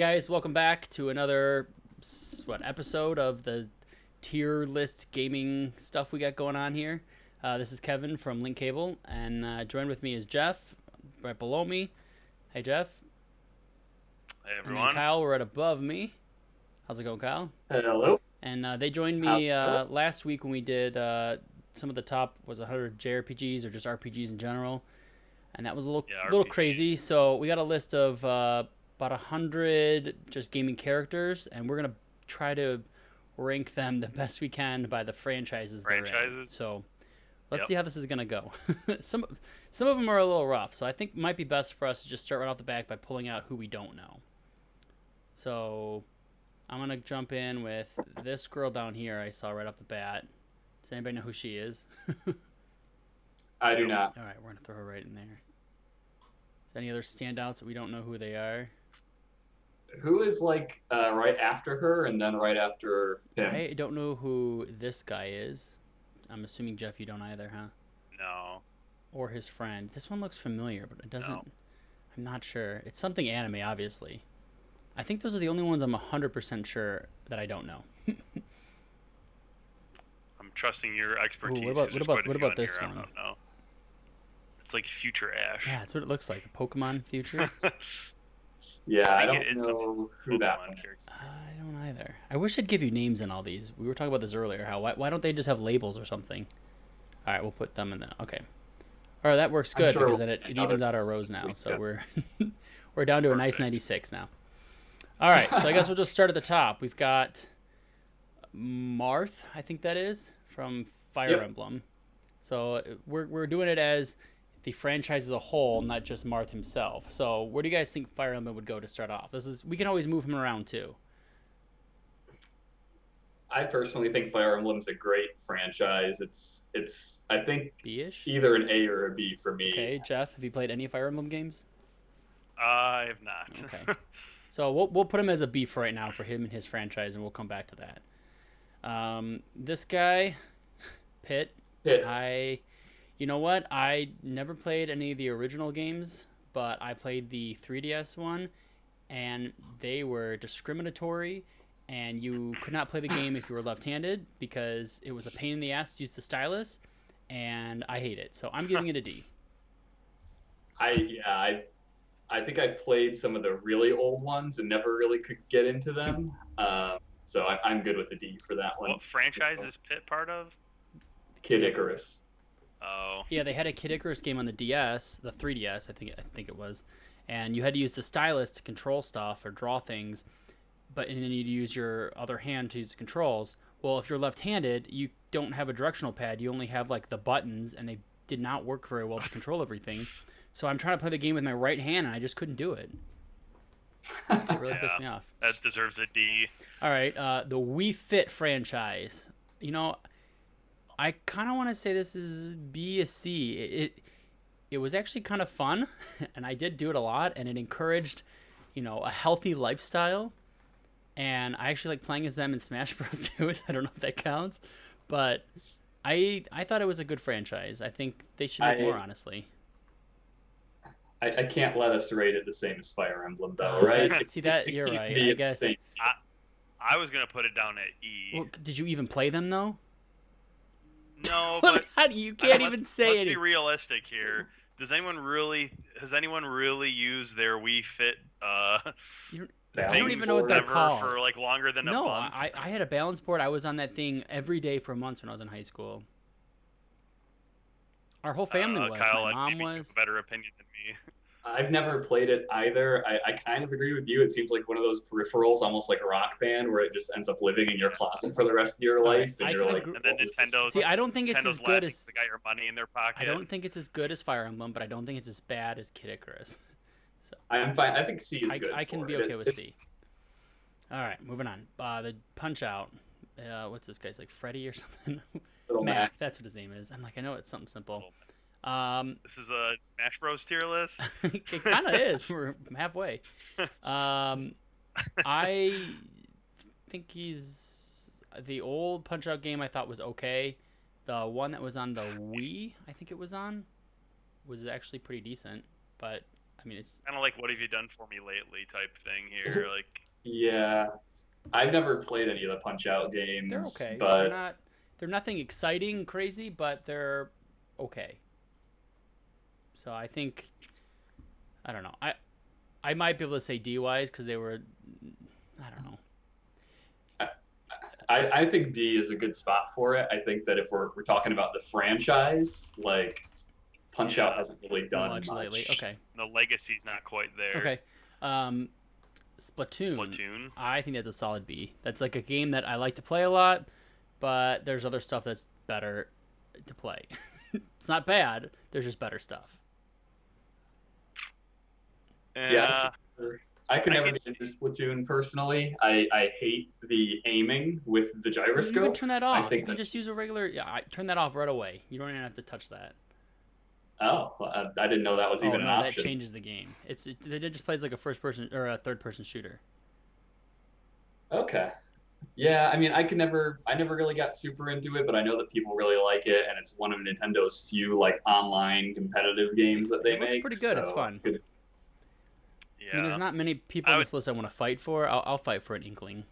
guys, welcome back to another episode of the tier list gaming stuff we got going on here. This is Kevin from Link Cable, and joined with me is Jeff, right below me. Hey, Jeff. Hey, And everyone. then Kyle, right above me. How's it going, Kyle? Hello. And they joined me last week when we did some of the top 100 JRPGs or just RPGs in general, and that was a little crazy. So we got a list of about 100 just gaming characters, and we're gonna try to rank them the best we can by the franchises. They're in. So let's see how this is gonna go. some of them are a little rough, so I think it might be best for us to just start right off the back by pulling out who we don't know. So I'm gonna jump in with this girl down here I saw right off the bat. Does anybody know who she is? I do not. All right, we're gonna throw her right in there. Is there any other standouts that we don't know who they are? Who is like right after her and then right after him? I don't know who this guy is. I'm assuming, Jeff, you don't either, huh? No. Or his friend. This one looks familiar, but it doesn't. No. I'm not sure. It's something anime, obviously. I think those are the only ones I'm 100% sure that I don't know. I'm trusting your expertise. Ooh, what about this one? I don't know. It's like Future Ash. Yeah, that's what it looks like. Pokemon Future. Yeah, I don't know who that one is. I don't either. I wish I'd give you names in all these. We were talking about this earlier. Why don't they just have labels or something? All right, we'll put them in there. Okay. All right, that works good because then it evens out our rows now. So we're down to a nice 96 now. All right, so I guess we'll just start at the top. We've got Marth, I think that is, from Fire Emblem. So we're doing it as the franchise as a whole, not just Marth himself. So where do you guys think Fire Emblem would go to start off? We can always move him around too. I personally think Fire Emblem's a great franchise. It's I think B-ish? Either an A or a B for me. Okay, Jeff, have you played any Fire Emblem games? I have not. Okay. So we'll put him as a B for right now for him and his franchise, and we'll come back to that. This guy, Pitt. You know what? I never played any of the original games, but I played the 3DS one, and they were discriminatory, and you could not play the game if you were left-handed because it was a pain in the ass to use the stylus, and I hate it. So I'm giving it a D. I think I played some of the really old ones and never really could get into them. So I'm good with the D for that one. What franchise is Pit part of? Kid Icarus. Oh. Yeah, they had a Kid Icarus game on the DS, the 3DS, I think it was, and you had to use the stylus to control stuff or draw things, and then you'd use your other hand to use the controls. Well, if you're left-handed, you don't have a directional pad. You only have like the buttons, and they did not work very well to control everything. So I'm trying to play the game with my right hand, and I just couldn't do it. It really pissed me off. That deserves a D. All right, the Wii Fit franchise. You know, I kind of want to say this is B or C. It was actually kind of fun, and I did do it a lot, and it encouraged, a healthy lifestyle. And I actually like playing as them in Smash Bros. Too. I don't know if that counts, but I thought it was a good franchise. I think they should make more, honestly. I can't let us rate it the same as Fire Emblem, though, right? See that? You're right. I guess. I was gonna put it down at E. Well, did you even play them though? No, but you can't even say it. Let's be realistic here. Has anyone really used their Wii Fit? I don't even know what they're called. For like longer than a month. No, I had a balance board. I was on that thing every day for months when I was in high school. Our whole family was. Kyle, my mom maybe was. You have a better opinion than me. I've never played it either. I kind of agree with you. It seems like one of those peripherals, almost like a Rock Band, where it just ends up living in your closet for the rest of your life. And you're like, and then Nintendo. See, I don't think it's as good as. They got your money in their pocket. I don't think it's as good as Fire Emblem, but I don't think it's as bad as Kid Icarus. So I'm fine. I think C is good. I can be okay with C. All right, moving on. The Punch Out. What's this guy's like Freddy or something? Mac. That's what his name is. I'm like, I know it's something simple. This is a Smash Bros. Tier list. It kind of is. We're halfway. I think he's the old Punch Out game. I thought was okay. The one that was on the Wii, I think it was actually pretty decent. But I mean, it's kind of like what have you done for me lately type thing here. Like, Yeah, I've never played any of the Punch-Out games, they're okay. but They're nothing exciting, crazy, but they're okay. So I think I don't know. I might be able to say D-wise because they were. I don't know. I think D is a good spot for it. I think that if we're talking about the franchise, like Punch-Out hasn't really done much lately. Okay. The legacy's not quite there. Okay. Splatoon. I think that's a solid B. That's like a game that I like to play a lot, but there's other stuff that's better to play. It's not bad. There's just better stuff. Yeah. I could never get into Splatoon personally. I hate the aiming with the gyroscope. You can turn that off. You can just use a regular. Yeah, turn that off right away. You don't even have to touch that. Oh, I didn't know that was even an option. That changes the game. It just plays like a first person or a third person shooter. Okay. Yeah, I mean, I never really got super into it, but I know that people really like it, and it's one of Nintendo's few like online competitive games that they make. It's pretty good. It's fun. Yeah. I mean, there's not many people on this list I want to fight for. I'll fight for an Inkling.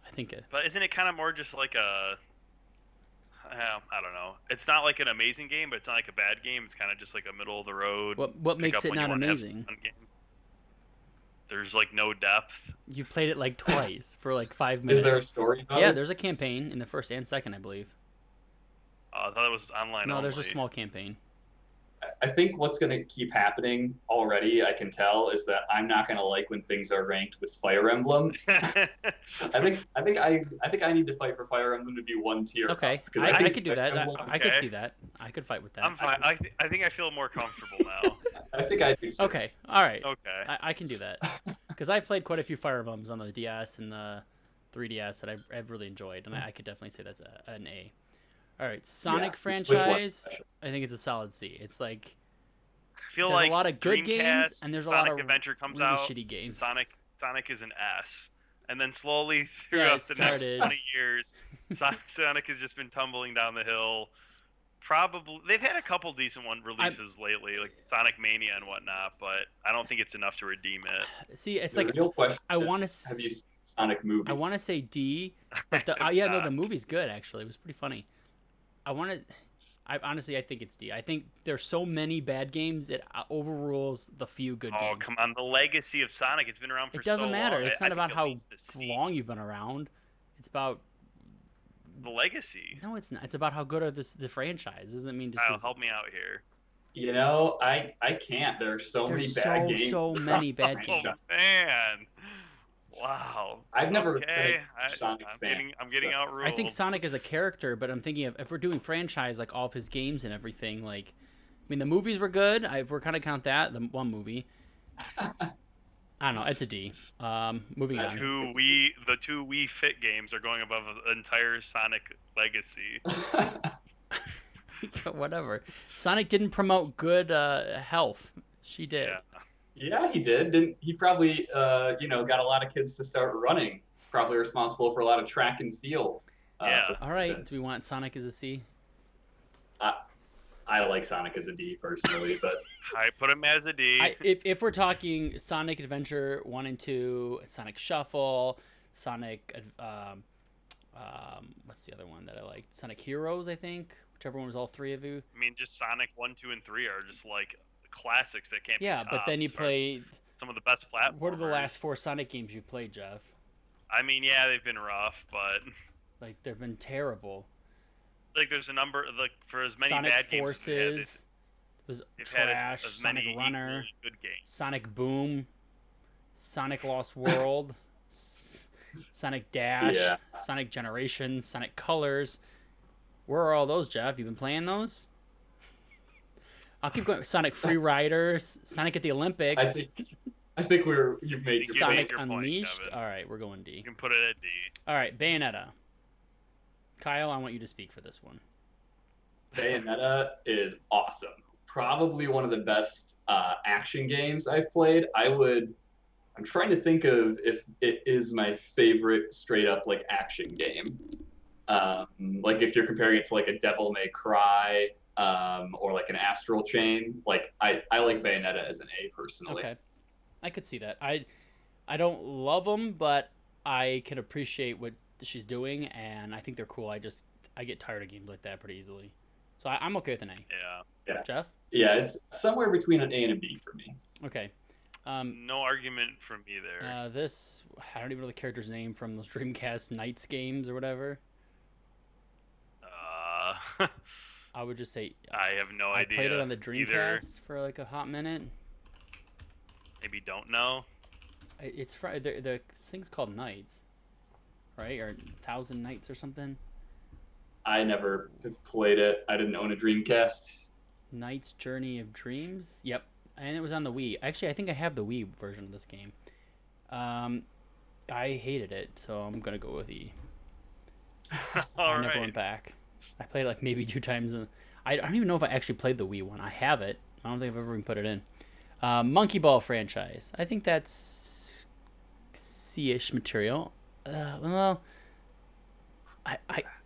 I think it. But isn't it kind of more just like a? I don't know. It's not like an amazing game, but it's not like a bad game. It's kind of just like a middle of the road. What makes it not amazing? There's like no depth. You've played it like twice for like 5 minutes. Is there a story mode? Yeah, there's a campaign in the first and second, I believe. I thought it was online. No, there's a small campaign. I think what's going to keep happening already, I can tell, is that I'm not going to like when things are ranked with Fire Emblem. I think I need to fight for Fire Emblem to be one tier. Okay, I could do that. I could see that. I could fight with that. I'm fine. I think I feel more comfortable now. I think I do too. Okay, all right. Okay. I can do that because I've played quite a few Fire Emblems on the DS and the 3DS that I've really enjoyed, and I could definitely say that's an A. All right, Sonic franchise. I think it's a solid C. It's like I feel like a lot of good games, and there's Sonic a lot of Adventure comes really out, shitty games. Sonic is an S, and then slowly throughout the next 20 years, Sonic has just been tumbling down the hill. Probably they've had a couple decent releases lately, like Sonic Mania and whatnot, but I don't think it's enough to redeem it. See, it's the like real question I want to have you seen Sonic movie? I want to say D, but the movie's good actually. It was pretty funny. Honestly, I think it's D. I think there's so many bad games it overrules the few good games. Oh, come on. The legacy of Sonic, it's been around for so long. It doesn't matter. It's not about how long you've been around. It's about the legacy. No, it's not. It's about how good are the franchise. It doesn't mean just help me out here. You know, I can't. There's so many bad games. So many bad games. Oh, man. Wow. I've never been a Sonic fan. I'm getting outruled. I think Sonic is a character, but I'm thinking of if we're doing franchise, like all of his games and everything, like, I mean, the movies were good. If we're kind of count that, the one movie. I don't know. It's a D. Moving on. The two Wii Fit games are going above the entire Sonic legacy. Whatever. Sonic didn't promote good health. She did. Yeah, he did. Didn't he? Probably, got a lot of kids to start running. He's probably responsible for a lot of track and field. All right. Do we want Sonic as a C? I like Sonic as a D personally, but I put him as a D. If we're talking Sonic Adventure 1 and 2, Sonic Shuffle, Sonic, what's the other one that I like? Sonic Heroes, I think. Whichever one was all three of you. I mean, just Sonic 1, 2, and 3 are just like classics that can't be topped. But then you played some of the best platformers. What are the last 4 Sonic games you've played, Jeff? I mean, yeah, they've been rough, but like they've been terrible. Like there's a number, like for as many Sonic bad Forces, games was trash. As Sonic many Runner, good games. Sonic Boom, Sonic Lost World, Sonic Dash, Sonic Generations, Sonic Colors. Where are all those, Jeff? You been playing those? I'll keep going. Sonic Free Riders, Sonic at the Olympics. I think you've made your Sonic point. Unleashed. All right, we're going D. You can put it at D. All right, Bayonetta. Kyle, I want you to speak for this one. Bayonetta is awesome. Probably one of the best action games I've played. I'm trying to think of if it is my favorite straight up like action game. Like if you're comparing it to like a Devil May Cry, or like an Astral Chain. Like I like Bayonetta as an A personally. Okay, I could see that. I don't love them, but I can appreciate what she's doing, and I think they're cool. I get tired of games like that pretty easily, so I'm okay with an A. Yeah. Jeff? Yeah, it's somewhere between an A and a B for me. Okay. No argument from me there. This, I don't even know the character's name from those Dreamcast Nights games or whatever. I would just say I have no idea. I played it on the Dreamcast for like a hot minute. Maybe don't know. It's the thing's called Nights, right? Or 1,000 Nights or something. I never have played it. I didn't own a Dreamcast. Knight's Journey of Dreams. Yep, and it was on the Wii. Actually, I think I have the Wii version of this game. I hated it, so I'm gonna go with E. I never went back. I played it like maybe 2 times. I don't even know if I actually played the Wii one. I have it. I don't think I've ever even put it in. Monkey Ball franchise. I think that's C-ish material. Well,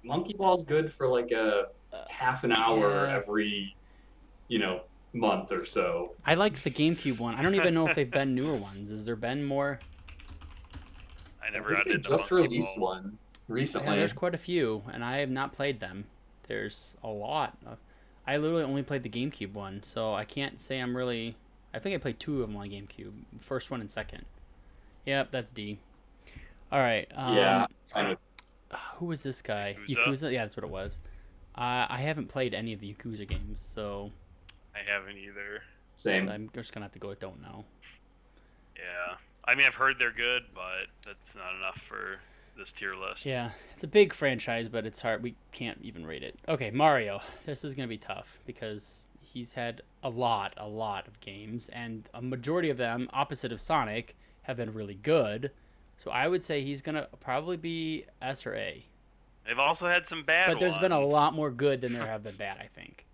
Monkey Ball's good for like a half an hour every, month or so. I like the GameCube one. I don't even know if they've been newer ones. Has there been more? I never got into just released one recently. Yeah, there's quite a few, and I have not played them. There's a lot. I literally only played the GameCube one, so I can't say I'm really... I think I played 2 of them on GameCube. First one and second. Yep, that's D. All right. Yeah. Who was this guy? Yakuza? Yeah, that's what it was. I haven't played any of the Yakuza games, so... I haven't either. Same. So I'm just going to have to go with don't know. Yeah. I mean, I've heard they're good, but that's not enough for this tier list. Yeah, it's a big franchise, but it's hard. We can't even rate it. Okay, Mario. This is going to be tough because he's had a lot of games, and a majority of them, opposite of Sonic, have been really good. So I would say he's going to probably be S or A. They've also had some bad ones. But there's been a lot more good than there have been bad, I think.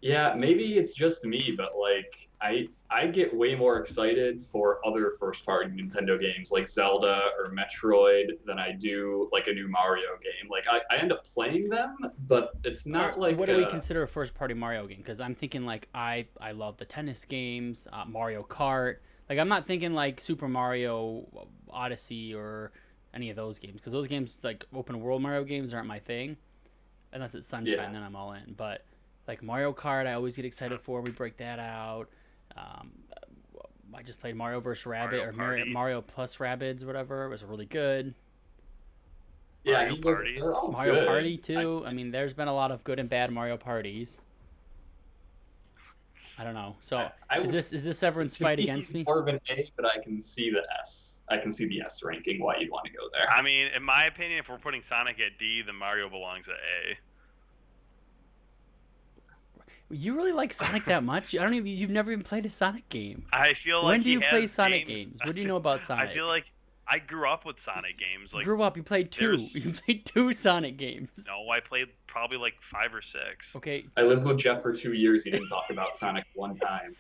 Yeah, maybe it's just me, but like I get way more excited for other first-party Nintendo games like Zelda or Metroid than I do like a new Mario game. Like I end up playing them, but it's not like... What do we consider a first-party Mario game? Because I'm thinking like I love the tennis games, Mario Kart. Like I'm not thinking like Super Mario Odyssey or any of those games, because those games, like open world Mario games, aren't my thing. Unless it's Sunshine, then I'm all in. But like Mario Kart, I always get excited for. We break that out. I just played Mario vs. Rabbids or Mario plus Rabbids, whatever. It was really good. Yeah, Mario Party. They're all Mario good. Party too. I mean, there's been a lot of good and bad Mario parties. I don't know. So is this everyone's fight against me? More of an A, but I can see the S. I can see the S ranking. Why you'd want to go there? I mean, in my opinion, if we're putting Sonic at D, then Mario belongs at A. You really like Sonic that much? You've never even played a Sonic game. I feel like when do you play Sonic games? What do you know about Sonic? I feel like I grew up with Sonic games. Like, grew up, you played 2. You played 2 Sonic games. No, I played probably like 5 or 6. Okay. I lived with Jeff for 2 years. He didn't talk about Sonic one time.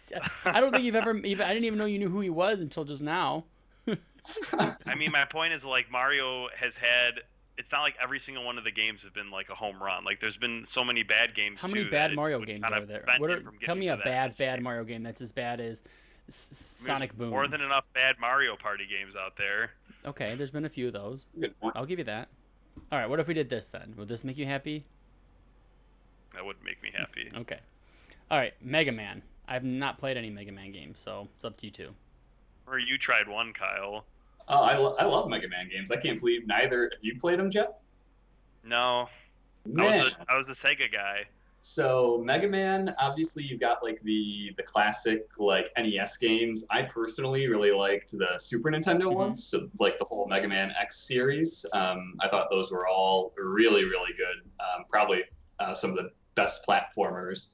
I don't think you've ever. I didn't even know you knew who he was until just now. I mean, my point is like Mario has had. It's not like every single one of the games has been like a home run. Like there's been so many bad games. How many bad Mario games are there? Tell me a bad Mario game that's as bad as Sonic Boom. More than enough bad Mario Party games out there. Okay, there's been a few of those. Good point. I'll give you that. All right, what if we did this then? Would this make you happy? That would make me happy. Okay. All right, Mega Man. I've not played any Mega Man games, so it's up to you two. Or you tried one, Kyle. Oh, I love Mega Man games. I can't believe neither. Have you played them, Jeff? No. Man. I was a Sega guy. So Mega Man, obviously you've got like the classic like NES games. I personally really liked the Super Nintendo ones, so like the whole Mega Man X series. I thought those were all really, really good. Probably some of the best platformers.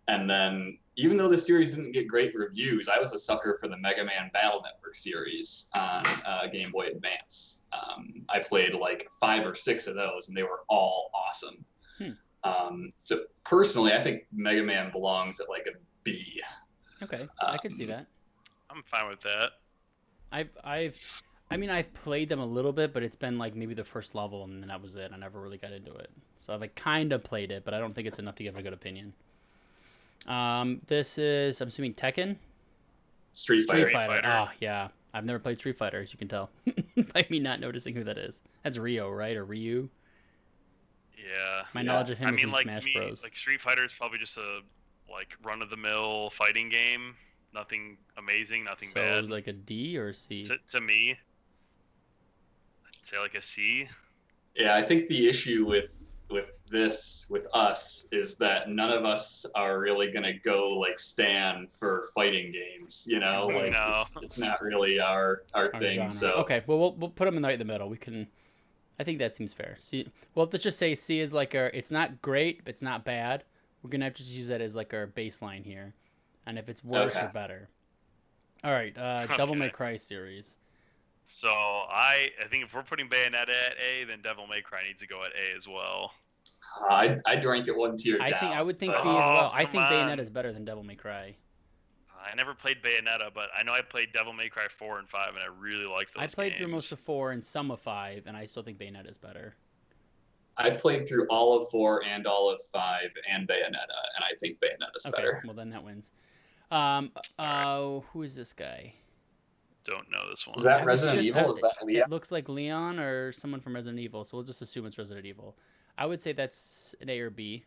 And then even though the series didn't get great reviews, I was a sucker for the Mega Man Battle Network series on Game Boy Advance. I played like 5 or 6 of those, and they were all awesome. So personally, I think Mega Man belongs at like a B. Okay, I can see that. I'm fine with that. I mean, I played them a little bit, but it's been like maybe the first level, and then that was it. I never really got into it. So I've like kind of played it, but I don't think it's enough to give a good opinion. This is, I'm assuming, Tekken? Street Fighter. Oh, yeah. I've never played Street Fighter, as you can tell by me not noticing who that is. That's Ryo, right? Or Ryu? Yeah. My knowledge of him is in like, Smash to me, Bros. Like Street Fighter is probably just a like run-of-the-mill fighting game. Nothing amazing, nothing bad. So like a D or a C? To me, I'd say like a C. Yeah, I think the issue with us is that none of us are really gonna go like stand for fighting games. Like No. it's not really our thing. Genre. So okay, well we'll put them in right in the middle. We can. I think that seems fair. C. Well, let's just say C is like our. It's not great, but it's not bad. We're gonna have to use that as like our baseline here, and if it's worse or better. All right, Devil May Cry series. So I think if we're putting Bayonetta at A, then Devil May Cry needs to go at A as well. I'd rank it one tier down. I would think B as well. I think Bayonetta is better than Devil May Cry. I never played Bayonetta, but I know I played Devil May Cry 4 and 5, and I really liked those I played games. through most of 4 and some of 5, and I still think Bayonetta is better. I played through all of 4 and all of 5 and Bayonetta, and I think Bayonetta's better. Well, then that wins. Who is this guy? Don't know this one. Is that Resident Evil? Is that Leon? It looks like Leon or someone from Resident Evil, so we'll just assume it's Resident Evil. I would say that's an A or B.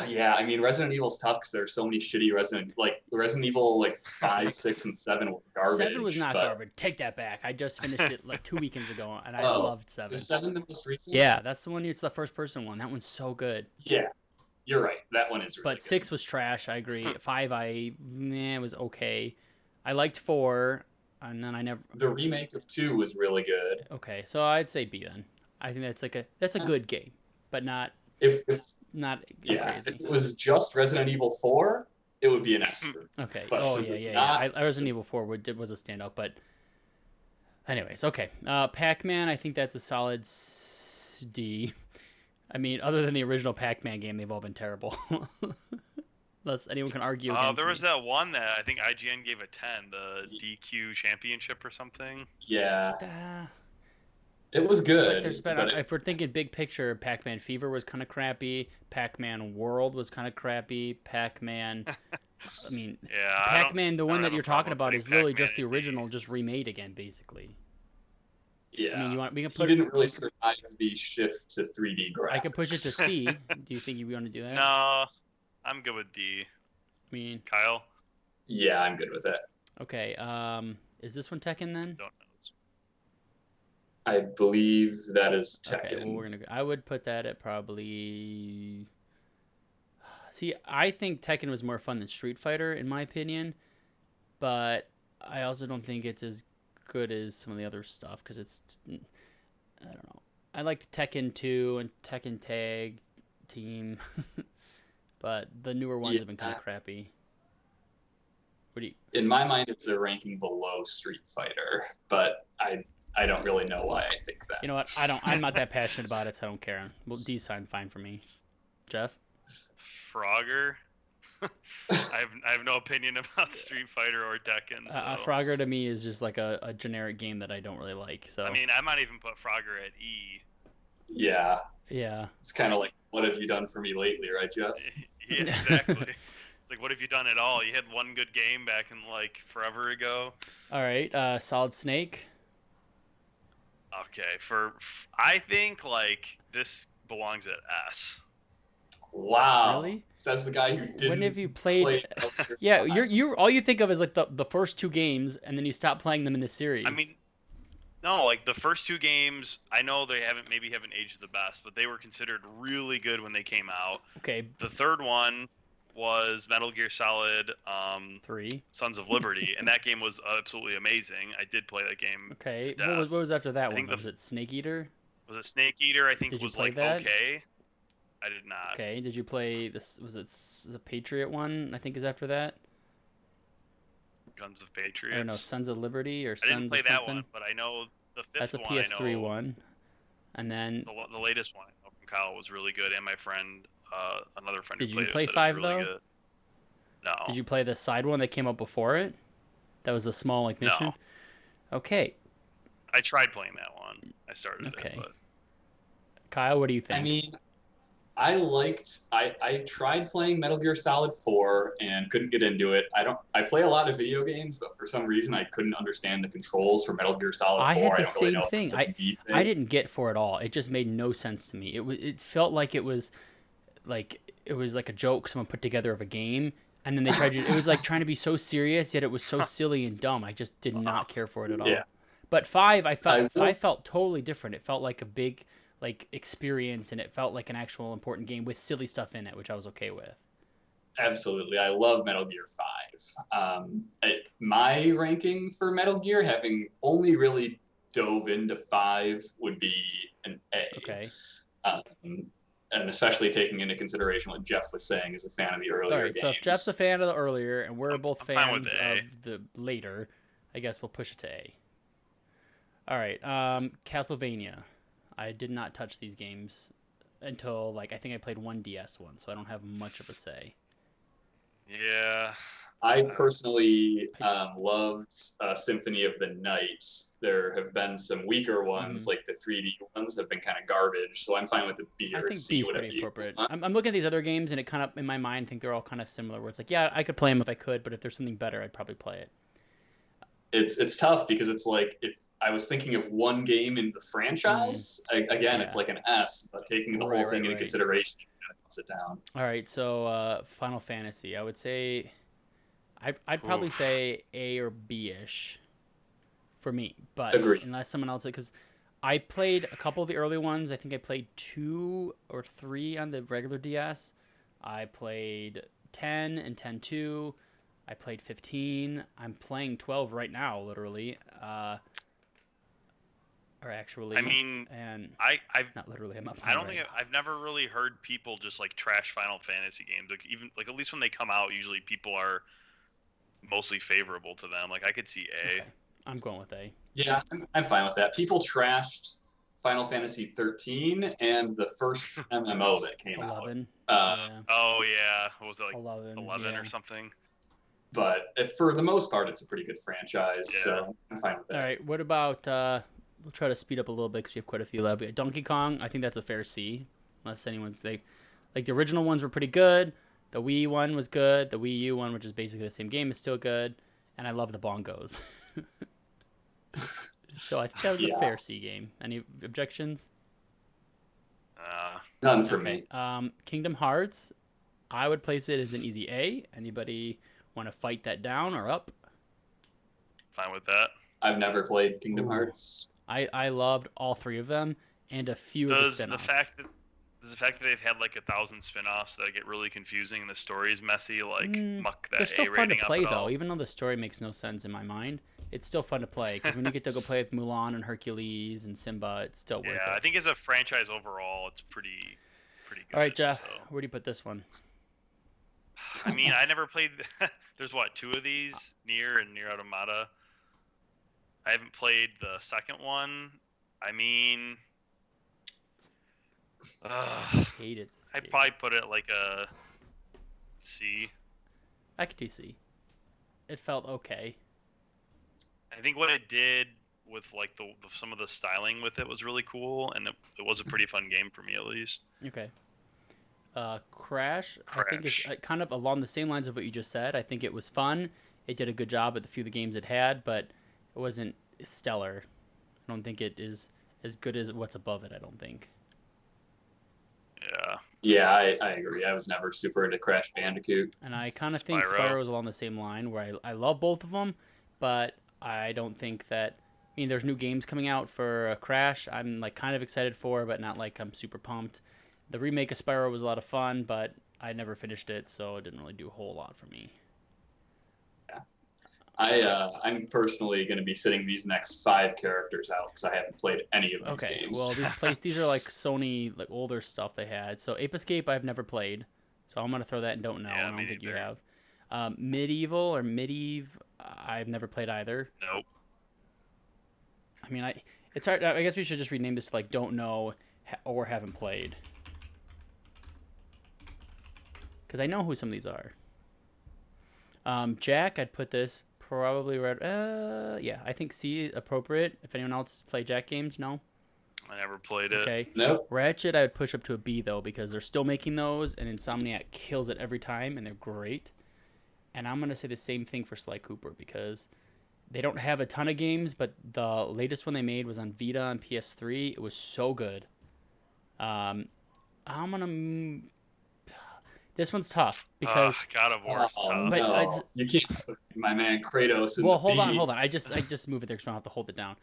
Yeah, I mean Resident Evil's tough because there's so many shitty Resident Evil 5, 6, and 7 were garbage. 7 was not garbage. Take that back. I just finished it like 2 weekends ago, and I loved 7. Is 7 the most recent? Yeah, that's the one. It's the first person one. That one's so good. Yeah, you're right. That one is really But 6 was trash. I agree. 5, it was okay. I liked 4, and then I never. The remake of 2 was really good. Okay, so I'd say B then. I think that's a good game, but not. Not crazy. If it was just Resident Evil 4, it would be an S. Okay. But yeah. Resident Evil 4 was a standout, but anyways, okay. Pac-Man, I think that's a solid D. I mean, other than the original Pac-Man game, they've all been terrible. Unless anyone can argue against there was that one that I think IGN gave a 10, the DQ Championship or something. Yeah. It was good. If we're thinking big picture, Pac-Man Fever was kind of crappy. Pac-Man World was kind of crappy. Pac-Man, Pac-Man, the one that you're talking about is literally just the original, just remade again, basically. Yeah. I mean, he didn't really survive the shift to 3D graphics. I could push it to C. Do you think you want to do that? No, I'm good with D. I mean, Kyle? Yeah, I'm good with it. Okay. Is this one Tekken then? Don't know. I believe that is Tekken. Okay, well, I would put that at probably. See, I think Tekken was more fun than Street Fighter, in my opinion, but I also don't think it's as good as some of the other stuff because it's. I don't know. I liked Tekken 2 and Tekken Tag Team, but the newer ones have been kind of crappy. What do you? In my mind, it's a ranking below Street Fighter, but I don't really know why I think that. You know what? I'm not that passionate about it, so I don't care. Well, D's fine for me. Jeff? Frogger? I have no opinion about Street Fighter or Tekken. So. Frogger to me is just like a generic game that I don't really like. So I mean, I might even put Frogger at E. Yeah. Yeah. It's kind of like, what have you done for me lately, right, Jeff? Yeah, exactly. It's like, what have you done at all? You had one good game back in like forever ago. All right. Solid Snake. Okay, I think like this belongs at S. Wow. Really? Says the guy who didn't. When have you played? Yeah, you all you think of is like the first 2 games, and then you stop playing them in the series. I mean, no, like the first 2 games, I know they haven't aged the best, but they were considered really good when they came out. Okay. The third one was Metal Gear Solid 3 Sons of Liberty, and that game was absolutely amazing. I did play that game. Okay. What was after that one? Was it Snake Eater? Was it Snake Eater? I think Did was you play like that? okay. I did not. Okay. Did you play this? Was it the Patriot one? I think is after that. Guns of Patriots. Or no, Sons of Liberty or I Sons didn't play of something. that one, but I know the fifth That's a one. PS3 one. And then the latest one I know from Kyle was really good, and my friend, another friend Did who played you play it said 5 it was really though? good. No. Did you play the side one that came up before it? That was a small like mission. No. Okay. I tried playing that one. I started it. But... Kyle, what do you think? I mean, I tried playing Metal Gear Solid 4 and couldn't get into it. I play a lot of video games, but for some reason I couldn't understand the controls for Metal Gear Solid 4. I had the don't really same know thing. I didn't get 4 at all. It just made no sense to me. It felt like it was like a joke someone put together of a game, and then they tried to. It was like trying to be so serious, yet it was so silly and dumb. I just did not care for it at all. Yeah. But 5, five felt totally different. It felt like a big like experience, and it felt like an actual important game with silly stuff in it, which I was okay with. Absolutely, I love Metal Gear 5. My ranking for Metal Gear, having only really dove into 5, would be an A. Okay. And especially taking into consideration what Jeff was saying as a fan of the earlier All right, games. so if Jeff's a fan of the earlier, and we're both fans of the later, I guess we'll push it to A. All right, Castlevania. I did not touch these games until, like, I think I played one DS one, so I don't have much of a say. Yeah. I personally loved Symphony of the Night. There have been some weaker ones, like the 3D ones have been kind of garbage, so I'm fine with the B or I think C. B is pretty appropriate. I'm looking at these other games, and it kind of, in my mind, I think they're all kind of similar, where it's like, yeah, I could play them if I could, but if there's something better, I'd probably play it. It's tough, because it's like, if I was thinking of one game in the franchise, it's like an S, but taking the whole thing into consideration, it kind of puts it down. All right, so Final Fantasy. I would say, I'd probably say A or B-ish for me, but unless someone else, because I played a couple of the early ones. I think I played 2 or 3 on the regular DS. I played 10 and 10-2. I played 15. I'm playing 12 right now, literally. Or actually, I mean, and I've not literally. I'm up. I don't think I've never really heard people just like trash Final Fantasy games. Like, even like, at least when they come out, usually people are mostly favorable to them. Like, I could see A. Okay. I'm going with A. Yeah, I'm fine with that. People trashed Final Fantasy 13 and the first MMO that came 11. out. Oh yeah, what was it, like 11 or something? But for the most part, it's a pretty good franchise, so I'm fine with that. All right, what about, we'll try to speed up a little bit because we have quite a few left. Donkey Kong, I think that's a fair C, unless anyone's, like the original ones were pretty good. The Wii one was good. The Wii U one, which is basically the same game, is still good. And I love the bongos. So I think that was a fair C game. Any objections? None for me. Kingdom Hearts, I would place it as an easy A. Anybody want to fight that down or up? Fine with that. I've never played Kingdom Hearts. I loved all 3 of them and a few of the spin-offs. Does the fact that they've had like 1,000 spin-offs that get really confusing and the story's messy, like muck that they're still A fun to rating play up at though, all? even though the story makes no sense in my mind. It's still fun to play because when you get to go play with Mulan and Hercules and Simba, it's still worth it. Yeah, I think as a franchise overall, it's pretty good. All right, Jeff, where do you put this one? I mean, I never played. There's 2 of these, Nier and Nier Automata. I haven't played the second one. I mean, Hated this I'd game. probably put it like a C. I could do C. It felt okay. I think what it did with like some of the styling with it was really cool, and it was a pretty fun game for me at least. Okay. Crash, I think is kind of along the same lines of what you just said. I think it was fun. It did a good job with a few of the games it had, but it wasn't stellar. I don't think it is as good as what's above it, I don't think. Yeah, I agree. I was never super into Crash Bandicoot. And I kind of think Spyro is along the same line, where I love both of them, but I don't think that... I mean, there's new games coming out for Crash I'm like kind of excited for, but not like I'm super pumped. The remake of Spyro was a lot of fun, but I never finished it, so it didn't really do a whole lot for me. Yeah. I'm personally going to be sitting these next 5 characters out because I haven't played any of these games. Well, these are like Sony, like older stuff they had. So Ape Escape I've never played, so I'm going to throw that in don't know. I don't think you have. Medieval or Medieval, I've never played either. Nope. I mean, it's hard. I guess we should just rename this to like don't know or haven't played. Because I know who some of these are. Jack, I'd put this Probably red. Yeah, I think C appropriate. If anyone else play Jack games, no. I never played it. Okay. Nope. Ratchet, I would push up to a B though because they're still making those, and Insomniac kills it every time, and they're great. And I'm gonna say the same thing for Sly Cooper because they don't have a ton of games, but the latest one they made was on Vita and PS3. It was so good. I'm gonna. This one's tough because God of War. No. You can't put my man Kratos in well, the hold B. on. I just move it there because I don't have to hold it down.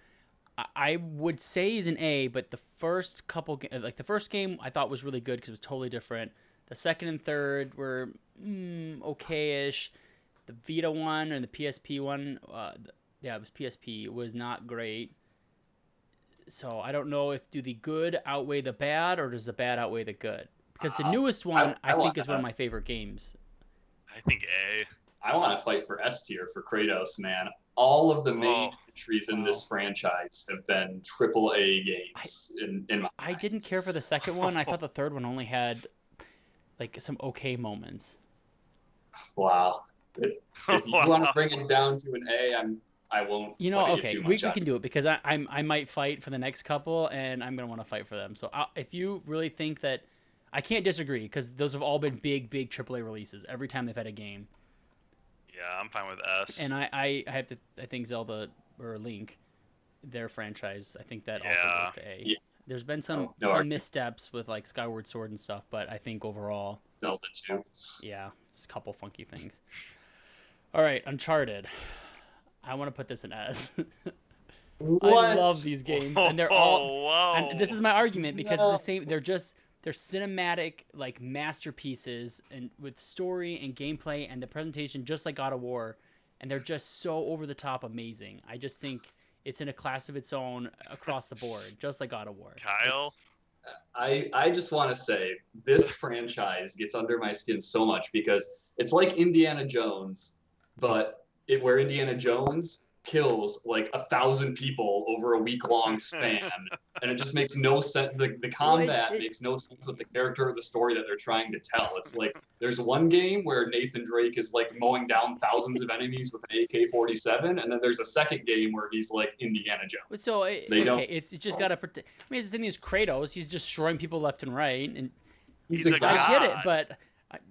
I would say he's an A, but the first couple, like the first game, I thought was really good because it was totally different. The second and third were okay-ish. The Vita one and the PSP one, it was PSP, was not great. So I don't know if do the good outweigh the bad or does the bad outweigh the good? Because the newest one, I think, is one of my favorite games. I think A. I want to fight for S tier for Kratos, man. All of the main entries in this franchise have been AAA games. I didn't care for the second one. I thought the third one only had like some okay moments. Wow. If you want to bring it down to an A, I won't. Okay, we can do it because I might fight for the next couple, and I'm gonna want to fight for them. So if you really think that, I can't disagree because those have all been big AAA releases every time they've had a game. Yeah, I'm fine with S. And I think Zelda or Link, their franchise, I think that also goes to A. Yeah. There's been some missteps with like Skyward Sword and stuff, but I think overall Zelda 2. Yeah, just a couple funky things. All right, Uncharted. I want to put this in S. I love these games, and they're all. And this is my argument because it's the same. They're cinematic like masterpieces, and with story and gameplay and the presentation, just like God of War, and they're just so over the top amazing. I just think it's in a class of its own across the board, just like God of War. Kyle. I just want to say this franchise gets under my skin so much because it's like Indiana Jones, but where Indiana Jones kills like 1,000 people over a week-long span, and it just makes no sense. The combat makes no sense with the character or the story that they're trying to tell. It's like there's one game where Nathan Drake is like mowing down thousands of enemies with an AK-47, and then there's a second game where he's like Indiana Jones. So it's just gotta protect. I mean, the thing is, Kratos, he's just destroying people left and right, and he's a god. I get it, but.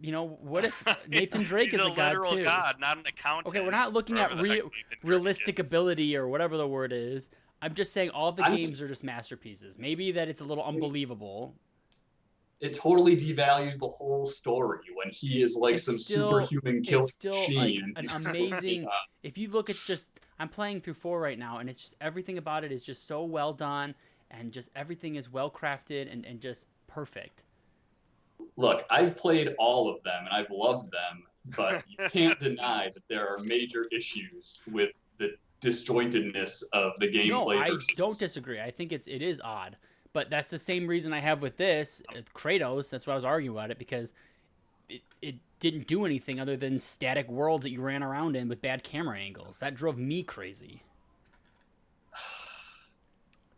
What if Nathan Drake is a god literal too? God, not an accountant. Okay, we're not looking at realistic ability or whatever the word is. I'm just saying all the games are just masterpieces. Maybe that it's a little unbelievable. It totally devalues the whole story when he is like some superhuman killing machine. Like an amazing. If you look at I'm playing through 4 right now, and it's just everything about it is just so well done, and just everything is well crafted and just perfect. Look, I've played all of them, and I've loved them, but you can't deny that there are major issues with the disjointedness of the gameplay. No, I don't disagree. I think it is odd, but that's the same reason I have with this, Kratos. That's why I was arguing about it, because it didn't do anything other than static worlds that you ran around in with bad camera angles. That drove me crazy.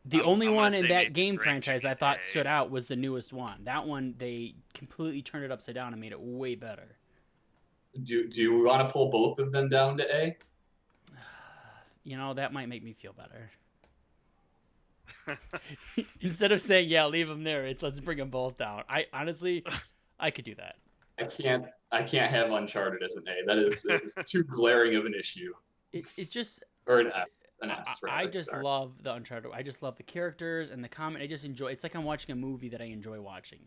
The only one in that game franchise I thought stood out was the newest one. That one, they completely turned it upside down and made it way better. Do we want to pull both of them down to A? That might make me feel better. Instead of saying, yeah, leave them there, let's bring them both down. I honestly could do that. I can't have Uncharted as an A. That is too glaring of an issue. It just... Or an F. I just love the Uncharted. I just love the characters and the comment. I just enjoy. It's like I'm watching a movie that I enjoy watching.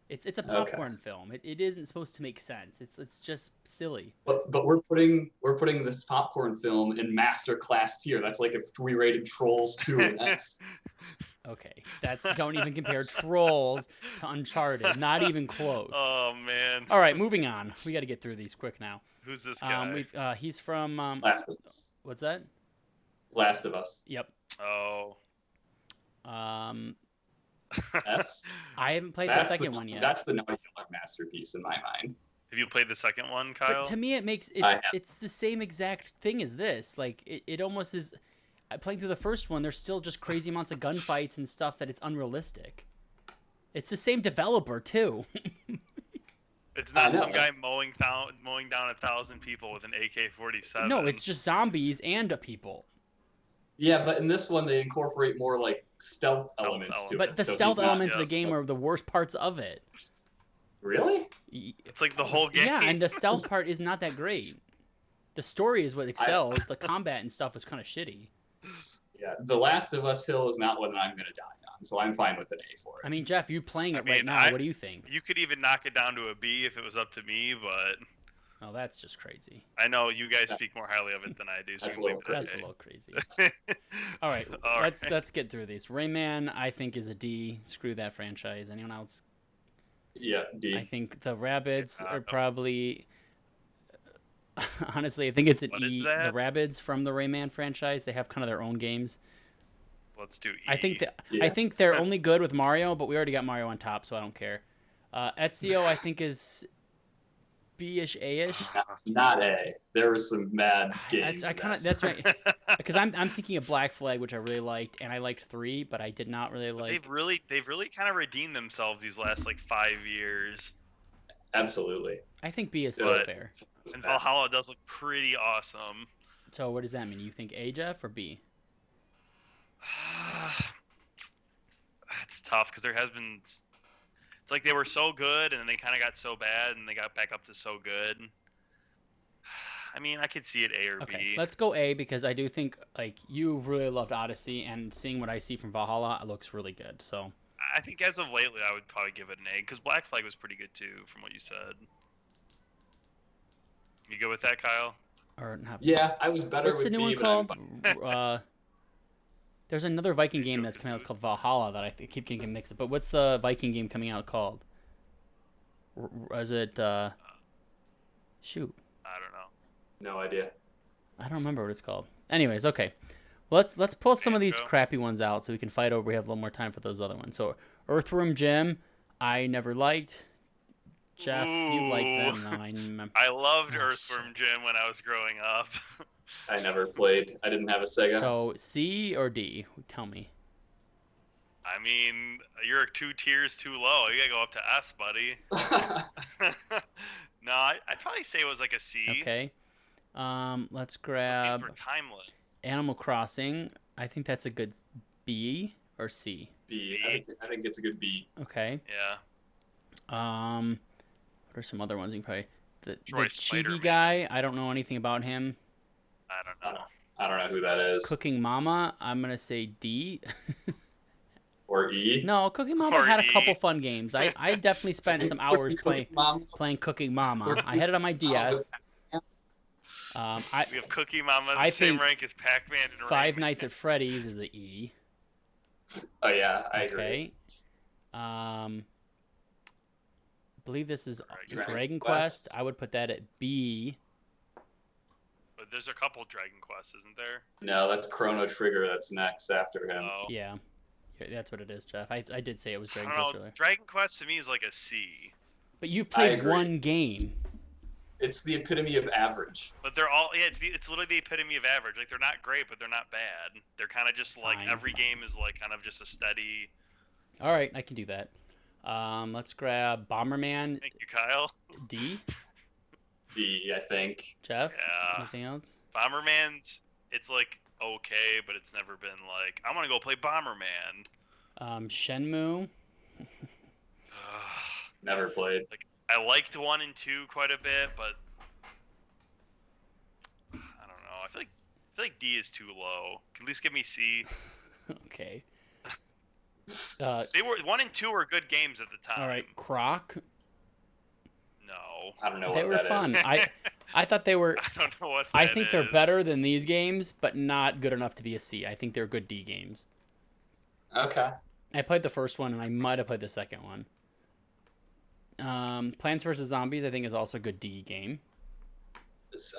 It's a popcorn film. It isn't supposed to make sense. It's just silly. But we're putting this popcorn film in master class tier. That's like if we rated Trolls 2 and S. Okay, don't even compare Trolls to Uncharted. Not even close. Oh man. All right, moving on. We got to get through these quick now. Who's this guy? He's from Last of Us. What's that? Last of Us. Yep. Oh. S. I haven't played the second one yet. That's the Naughty Dog masterpiece in my mind. Have you played the second one, Kyle? But to me, it's the same exact thing as this. Like it almost is. Playing through the first one, there's still just crazy amounts of gunfights and stuff that it's unrealistic. It's the same developer too. It's not some guy mowing down 1,000 people with an AK-47. No, it's just zombies and people. Yeah, but in this one they incorporate more like stealth elements to it. But the stealth elements of the game are the worst parts of it. Really? It's like the whole game. Yeah, and the stealth part is not that great. The story is what excels. The combat and stuff is kind of shitty. Yeah, The Last of Us Hill is not one I'm going to die on, so I'm fine with an A for it. I mean, Jeff, you're playing it right now. What do you think? You could even knock it down to a B if it was up to me, but... Oh, that's just crazy. I know you guys speak more highly of it than I do. So that's a little crazy. All right, let's get through these. Rayman, I think, is a D. Screw that franchise. Anyone else? Yeah, D. I think the Rabbids are probably... Honestly, I think it's an E. The Rabbids from the Rayman franchise, they have kind of their own games. Let's do E. I think they're only good with Mario, but we already got Mario on top, so I don't care. Ezio, I think, is B-ish, A-ish. Not A. There were some mad games. That's right. Because I'm thinking of Black Flag, which I really liked, and I liked 3, but I did not really like. They've really kind of redeemed themselves these last 5 years. Absolutely. I think B is still fair. And Valhalla does look pretty awesome. So what does that mean? You think A, Jeff, or B? It's tough because there has been. It's like they were so good and then they kind of got so bad and they got back up to so good. I mean, I could see it A or B. Let's go A because I do think you really loved Odyssey and seeing what I see from Valhalla, it looks really good. So I think as of lately, I would probably give it an A because Black Flag was pretty good too, from what you said. You good with that, Kyle? Or not? Yeah, I was better. What's the new one called? There's another Viking game that's coming out. It's called Valhalla that I keep getting mixed up. But what's the Viking game coming out called? Is it? Shoot. I don't know. No idea. I don't remember what it's called. Anyways, okay. Let's pull some of these crappy ones out so we can fight over. We have a little more time for those other ones. So Earthworm Jim, I never liked. Jeff, you like them though. I loved Earthworm Jim when I was growing up. I never played. I didn't have a Sega. So C or D? Tell me. I mean, you're 2 tiers too low. You gotta go up to S, buddy. No, I'd probably say it was like a C. Okay. Let's grab for timeless. Animal Crossing. I think that's a good B or C. B. I think it's a good B. Okay. Yeah. What are some other ones you can probably? The Chibi guy. I don't know anything about him. I don't know. I don't know who that is. Cooking Mama. I'm gonna say D. Or E. No, Cooking Mama had a couple fun games. I definitely spent some hours playing Cooking Mama. I had it on my DS. We have Cookie Mama the same rank as Pac-Man and Five Nights at Freddy's is an E. Oh yeah, I agree. I believe this is Dragon Quest. I would put that at B. But there's a couple Dragon Quests, isn't there? No, that's Chrono Trigger. That's next after him. Oh. Yeah, that's what it is, Jeff. I did say it was Dragon Quest earlier. Dragon Quest to me is like a C. But you've played one game. It's the epitome of average. But they're all it's literally the epitome of average. Like they're not great, but they're not bad. They're kind of just like every game is like kind of just a steady. All right, I can do that. Let's grab Bomberman. Thank you, Kyle. D. D, I think. Jeff. Yeah. Anything else? Bomberman's it's like okay, but it's never been like I want to go play Bomberman. Shenmue. Never played. Like I liked 1 and 2 quite a bit, but I don't know. I feel like D is too low. Can at least give me C. Okay. They were 1 and 2 were good games at the time. All right, Croc. No. I don't know they what were that fun. is. I thought they were. I don't know what. I think they're better than these games, but not good enough to be a C. I think they're good D games. Okay. I played the first one, and I might have played the second one. Plants vs. Zombies, I think, is also a good D game.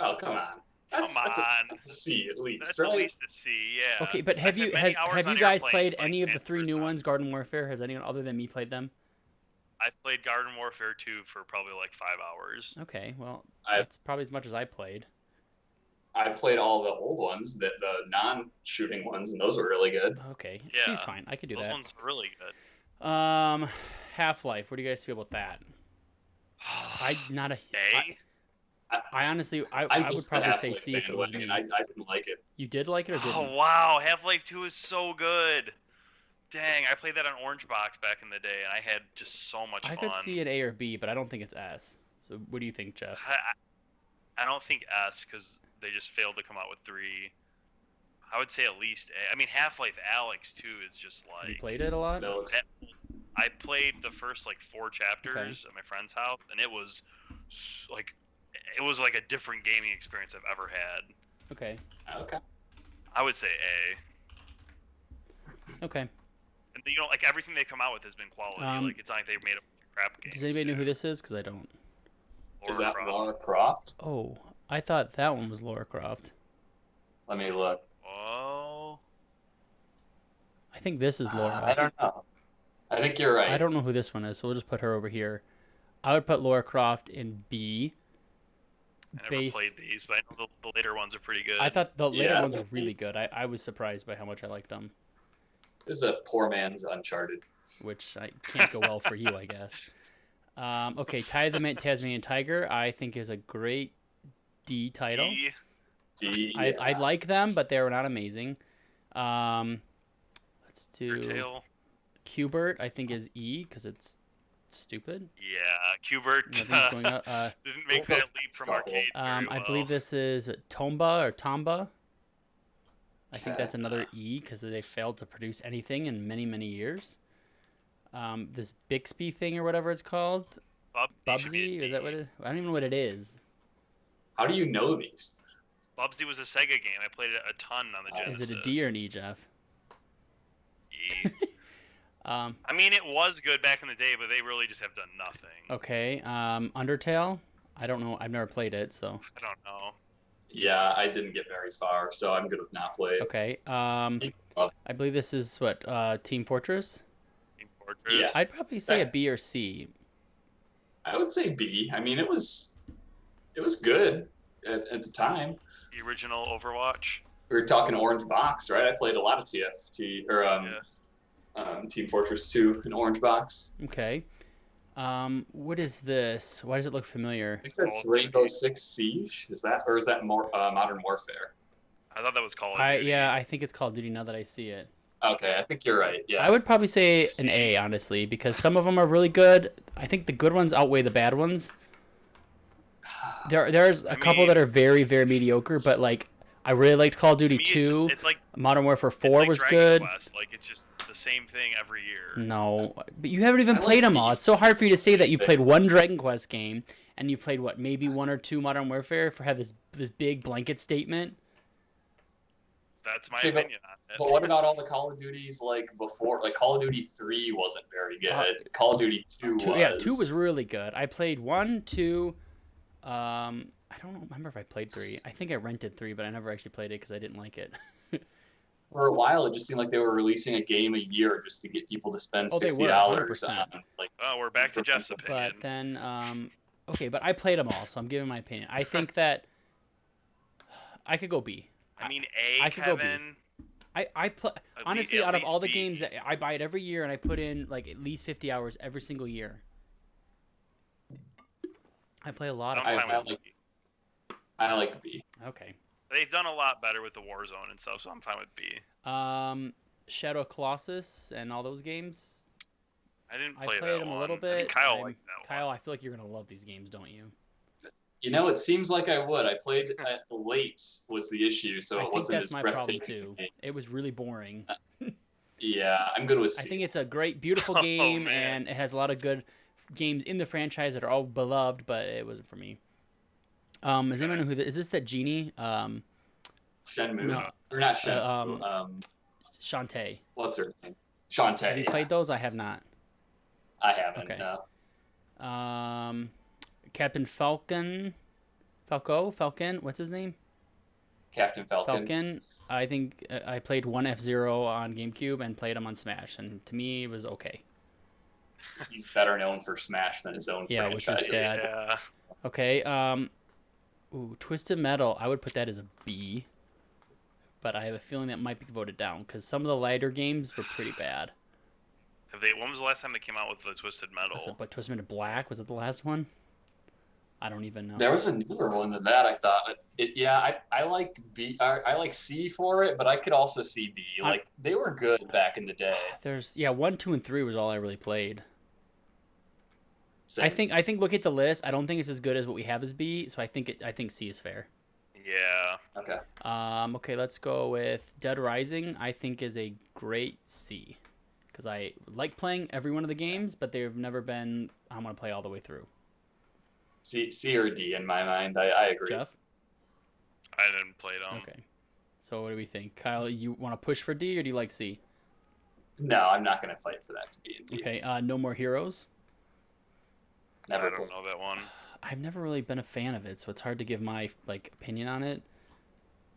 Oh, come on. That's a C at least. That's at least a C, yeah. Okay, but have you guys played any of the 3 new ones, Garden Warfare? Has anyone other than me played them? I've played Garden Warfare 2 for probably like 5 hours. Okay, well, that's probably as much as I played. I played all the old ones, the non-shooting ones, and those were really good. Okay, yeah. C's fine. I could do that. Those ones are really good. Half-Life. What do you guys feel about that? I not a. A. I honestly, I would probably say C if it was me. I didn't like it. You did like it or didn't? Oh wow, Half-Life 2 is so good. Dang, I played that on Orange Box back in the day, and I had just so much fun. I could see an A or B, but I don't think it's S. So what do you think, Jeff? I don't think S, because they just failed to come out with 3. I would say at least A. I mean, Half-Life Alyx 2 is just like... You played it a lot? I played the first, 4 chapters at my friend's house, and it was like a different gaming experience I've ever had. Okay. I would say A. Okay. And everything they come out with has been quality. It's not like they made a crap game. Does anybody know who this is? Because I don't. Is that Lara Croft? Oh, I thought that one was Lara Croft. Let me look. Oh. I think this is Lara. I don't know. I think you're right. I don't know who this one is, so we'll just put her over here. I would put Lara Croft in B. I never played these, but I know the later ones are pretty good. I thought the later ones were really good. I was surprised by how much I liked them. This is a poor man's Uncharted. Which can't go well for you, I guess. Okay, Tasmanian Tiger, I think is a great D title. D. I like them, but they were not amazing. Let's do Qbert, I think is E because it's stupid. Yeah, Qbert didn't make that leap from arcades very well. I believe this is Tomba. I think that's another E because they failed to produce anything in many, many years. This Bixby thing or whatever it's called. Bubsy? Is that what it is? I don't even know what it is. How do you know these? Bubsy was a Sega game. I played it a ton on the Genesis. Is it a D or an E, Jeff? E. I mean, it was good back in the day, but they really just have done nothing. Okay. Undertale? I don't know. I've never played it, so. I don't know. Yeah, I didn't get very far, so I'm good with not playing. Okay. I believe this is what, Team Fortress? Team Fortress. Yeah. I'd probably say a B or C. I would say B. I mean, it was good at the time. The original Overwatch. We were talking Orange Box, right? I played a lot of TFT or Team Fortress 2 in Orange Box. Okay. What is this? Why does it look familiar? I think that's Rainbow Six Siege. Is that more Modern Warfare? I thought that was Call of Duty. Yeah, I think it's Call of Duty now that I see it. Okay, I think you're right. Yeah. I would probably say an A, honestly, because some of them are really good. I think the good ones outweigh the bad ones. There's a couple that are very, very mediocre, but I really liked Call of Duty 2. It's like Modern Warfare 4 was Dragon good. Quest. It's just the same thing every year. No, but you haven't even played them all. It's so hard for you to say that you played one Dragon Quest game and you played maybe 1 or 2 Modern Warfare for have this big blanket statement. That's my opinion on it. But what about all the Call of Duties before? Call of Duty 3 wasn't very good. Call of Duty 2 was. Yeah, 2 was really good. I played 1, 2. I don't remember if I played 3. I think I rented 3, but I never actually played it because I didn't like it. For a while, it just seemed like they were releasing a game a year just to get people to spend $60 on. We're back to Jeff's opinion. But then, okay, but I played them all, so I'm giving my opinion. I think that I could go B. I mean, I could go B. I put honestly out of all the games, I buy it every year, and I put in at least 50 hours every single year. I play a lot of. I like B. Okay. They've done a lot better with the Warzone and stuff, so I'm fine with B. Shadow of Colossus and all those games. I didn't play that played them one. a little bit. Kyle liked that Kyle, one. I feel like you're gonna love these games, don't you? It seems like I would. I played late was the issue, so it wasn't as breathtaking. I think that's my problem too. It was really boring. Yeah, I'm good with C. I think it's a great, beautiful game, and it has a lot of good games in the franchise that are all beloved, but it wasn't for me. Does anyone know who is this? That genie? Shenmue. No. Or not Shenmue. Shantae. What's her name? Shantae. Have you played those? I have not. I haven't. Okay. No. Captain Falcon. What's his name? Captain Falcon. I think I played one F-Zero on GameCube and played him on Smash, and to me it was okay. He's better known for Smash than his own franchise. Which is sad. Yeah. Okay. Twisted Metal. I would put that as a B, but I have a feeling that might be voted down because some of the lighter games were pretty bad. When was the last time they came out with the Twisted Metal? But Twisted Metal Black was it the last one? I don't even know. There was a newer one than that, I thought. I like B. I like C for it, but I could also see B. Like they were good back in the day. There's 1, 2, and 3 was all I really played. Same. I think look at the list. I don't think it's as good as what we have as B, so I think C is fair. Yeah. Okay. Okay, let's go with Dead Rising. I think is a great C, because I like playing every one of the games, but they've never been. I want to play all the way through. C or D in my mind. I agree. Jeff? I didn't play them. Okay. So what do we think? Kyle, you want to push for D or do you like C? No, I'm not going to fight for that to be in D. Okay, No More Heroes. I don't know that one. I've never really been a fan of it, so it's hard to give my opinion on it.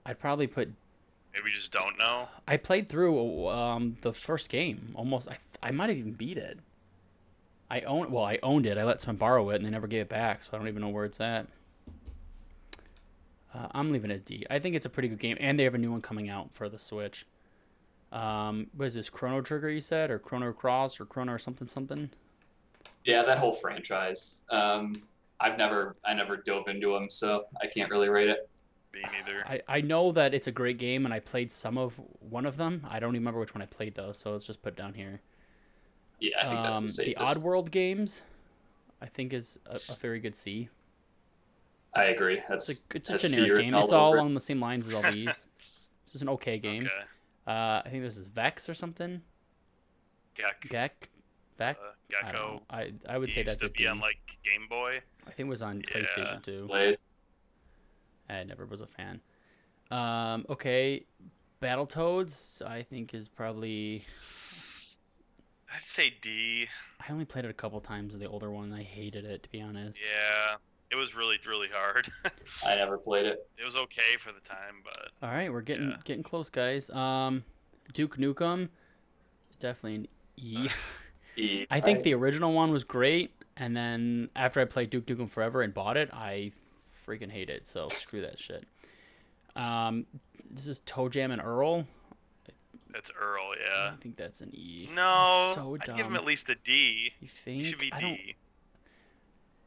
I'd probably put. Maybe we just don't know. I played through the first game almost. I might have even beat it. I owned it. I let someone borrow it, and they never gave it back, so I don't even know where it's at. I'm leaving it D. I think it's a pretty good game, and they have a new one coming out for the Switch. What is this, Chrono Trigger, you said? Or Chrono Cross, or Chrono or something? Yeah, that whole franchise. I never dove into them, so I can't really rate it. Me neither. I know that it's a great game, and I played some of one of them. I don't even remember which one I played, though, so let's just put it down here. Yeah, I think that's the safest. The Oddworld games, I think, is a very good C. I agree. It's a generic game. It's all along the same lines as all these. It's just an okay game. Okay. I think this is Vex or something. Gecko. I would say that's a D. On like Game Boy. I think it was on PlayStation 2. Played. I never was a fan. Okay, Battletoads, I think is probably. I'd say D. I only played it a couple times, the older one. I hated it, to be honest. Yeah, it was really, really hard. I never played it. It was okay for the time, but. All right, we're getting close, guys. Duke Nukem, definitely an E. E. I think the original one was great, and then after I played Duke Nukem Forever and bought it, I freaking hate it. So screw that shit. This is Toe Jam and Earl. That's Earl, yeah. I think that's an E. No, so I'd give him at least a D. You think? He should be D.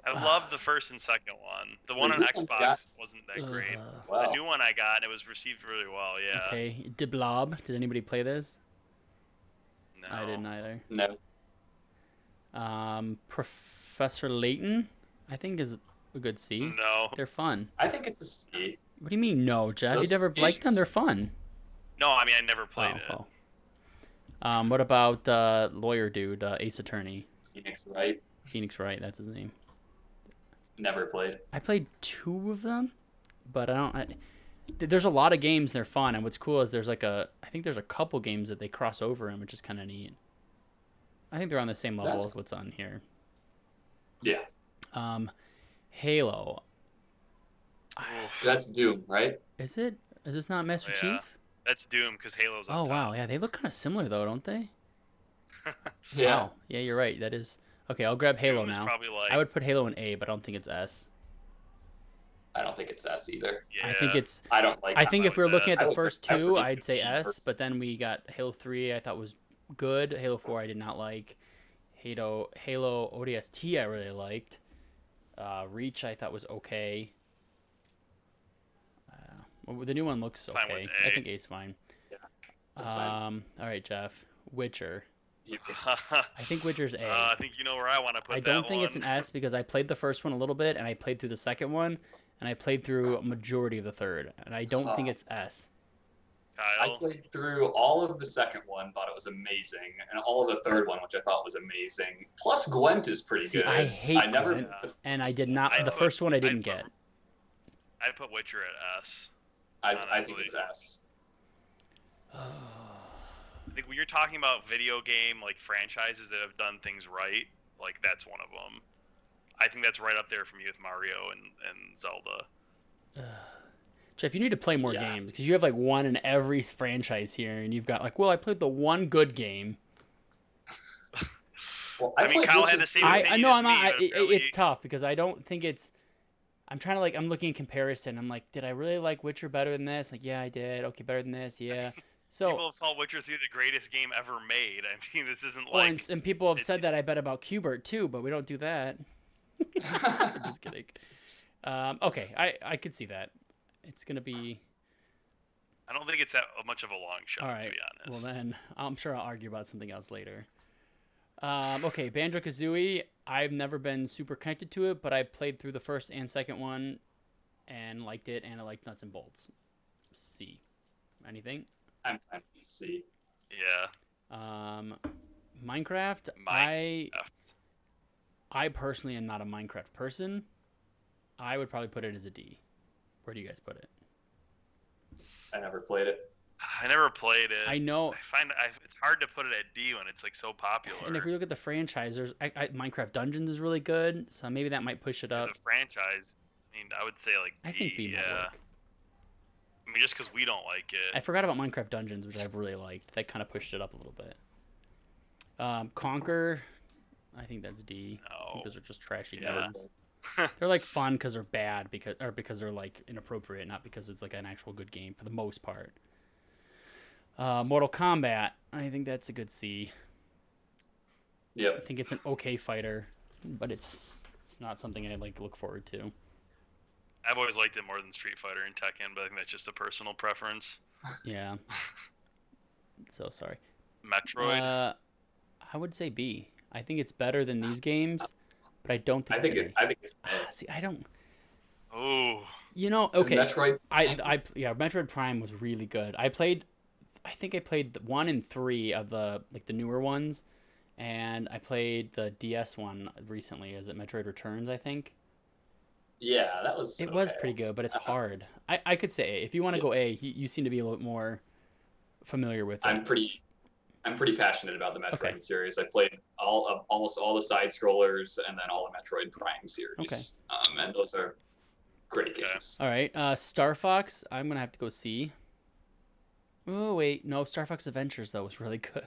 I love the first and second one. The one on Xbox wasn't that great. Wow. The new one I got, it was received really well, yeah. Okay, De Blob. Did anybody play this? No. I didn't either. No. Professor Layton, I think is a good C. No. They're fun. I think it's a C. What do you mean no, Jeff? Those You never liked them? They're fun. No, I mean I never played it. Oh. What about lawyer dude, Ace Attorney? Phoenix Wright. Phoenix Wright, that's his name. Never played. I played 2 of them, but there's a lot of games. They're fun, and what's cool is I think there's a couple games that they cross over in, which is kind of neat. I think they're on the same level as what's on here. Yeah. Halo. That's Doom, right? Is it? Is this not Master Chief? That's Doom because Halo's on top. Wow, yeah, they look kind of similar though, don't they? Yeah. Wow. Yeah, you're right. That is okay. I'll grab Halo Doom is now. probably like... I would put Halo in A, but I don't think it's S. I don't think it's S either. Yeah. I think it's. I don't like. I think if we were looking at the first I would 2, think I'd say it's S. first. But then we got Halo 3. I thought was good. Halo 4 I did not like. Halo ODST I really liked. Reach I thought was okay. The new one looks Fine okay. with A. I think A's fine. Yeah, that's fine. All right, Jeff. Witcher. You can- I think Witcher's A. I think you know where I want to put I that don't think one. it's an S because I played the first one a little bit and I played through the second one and I played through a majority of the third and I don't think it's S. I Kyle? played through all of the second one, thought it was amazing, and all of the third one, which I thought was amazing. Plus, Gwent is pretty See, good. I hate never, Gwent, and I did not. The first one I didn't get. I'd put Witcher at S. I think it's S. I think when you're talking about video game like franchises that have done things right, like that's one of them. I think that's right up there for me with Mario and Zelda. Jeff, you need to play more games because you have like one in every franchise here, and you've got like, I played the one good game. Well, I mean, Kyle had the same opinion I know as me, but really... it's tough because I don't think it's. I'm trying to I'm looking in comparison. I'm like, did I really like Witcher better than this? Like, yeah, I did. Okay, better than this. Yeah. So people have called Witcher 3 the greatest game ever made. I mean, this isn't like. and people have said that I bet about Qbert too, but we don't do that. Just kidding. Okay, I could see that. It's gonna be. I don't think it's that much of a long shot, all right. to be honest. Well, then I'm sure I'll argue about something else later. Okay, Banjo-Kazooie. I've never been super connected to it, but I played through the first and second one and liked it, and I liked Nuts and Bolts. C. Anything? I'm fine with C. Yeah. Minecraft. I personally am not a Minecraft person. I would probably put it as a D. Where do you guys put it? I never played it. I never played it. I know. I find it's hard to put it at D when it's like so popular. And if we look at the franchise, Minecraft Dungeons is really good, so maybe that might push it up. The franchise, I mean, I would say like D, I think B might work. I mean, just because we don't like it. I forgot about Minecraft Dungeons, which I've really liked. That kind of pushed it up a little bit. Conquer, I think that's D. No. I think those are just trashy games. They're like fun because they're bad because they're like inappropriate, not because it's like an actual good game for the most part. Mortal Kombat, I think that's a good C. Yep. I think it's an okay fighter, but it's not something I like look forward to. I've always liked it more than Street Fighter and Tekken, but I think that's just a personal preference. Yeah. So sorry. Metroid. I would say B. I think it's better than these games, but I don't think. I think it's. See, I don't. Oh. You know, okay. Metroid. Metroid Prime was really good. I think I played 1 and 3 of the newer ones, and I played the DS one recently. Is it Metroid Returns? I think. Yeah, that was. It was pretty good, but it's hard. I could say A. If you want to go A, you seem to be a little bit more familiar with it. I'm pretty passionate about the Metroid series. I played almost all the side scrollers and then all the Metroid Prime series. Okay. And those are great games. All right, Star Fox. I'm gonna have to go C. Oh wait, no. Star Fox Adventures though was really good.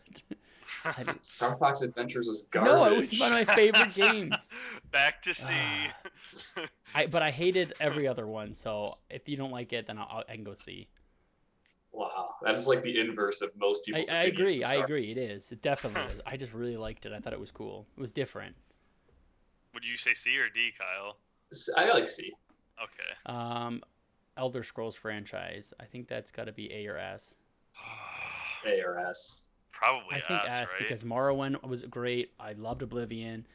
Star Fox Adventures was garbage. No, it was one of my favorite games. Back to C. But I hated every other one. So if you don't like it, then I can go C. Wow, that is like the inverse of most people's opinions. I agree. It is. It definitely is. I just really liked it. I thought it was cool. It was different. Would you say C or D, Kyle? I like C. Okay. Elder Scrolls franchise. I think that's got to be A or S. A or S. Probably I think S, right? because Morrowind was great. I loved Oblivion.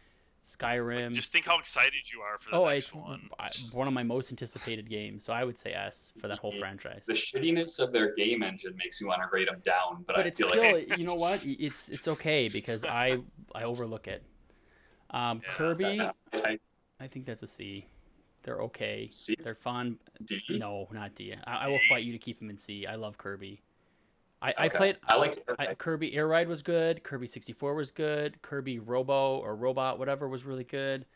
Skyrim. Just think how excited you are for the next one. It's one of my most anticipated games, so I would say S for that whole franchise. The shittiness of their game engine makes me want to rate them down, but I feel still, you know what? It's okay because I overlook it. Kirby, I think that's a C. They're okay. C? They're fun. D? No, not D. I will fight you to keep them in C. I love Kirby. I liked Kirby Air Ride was good. Kirby 64 was good. Kirby Robot, whatever, was really good.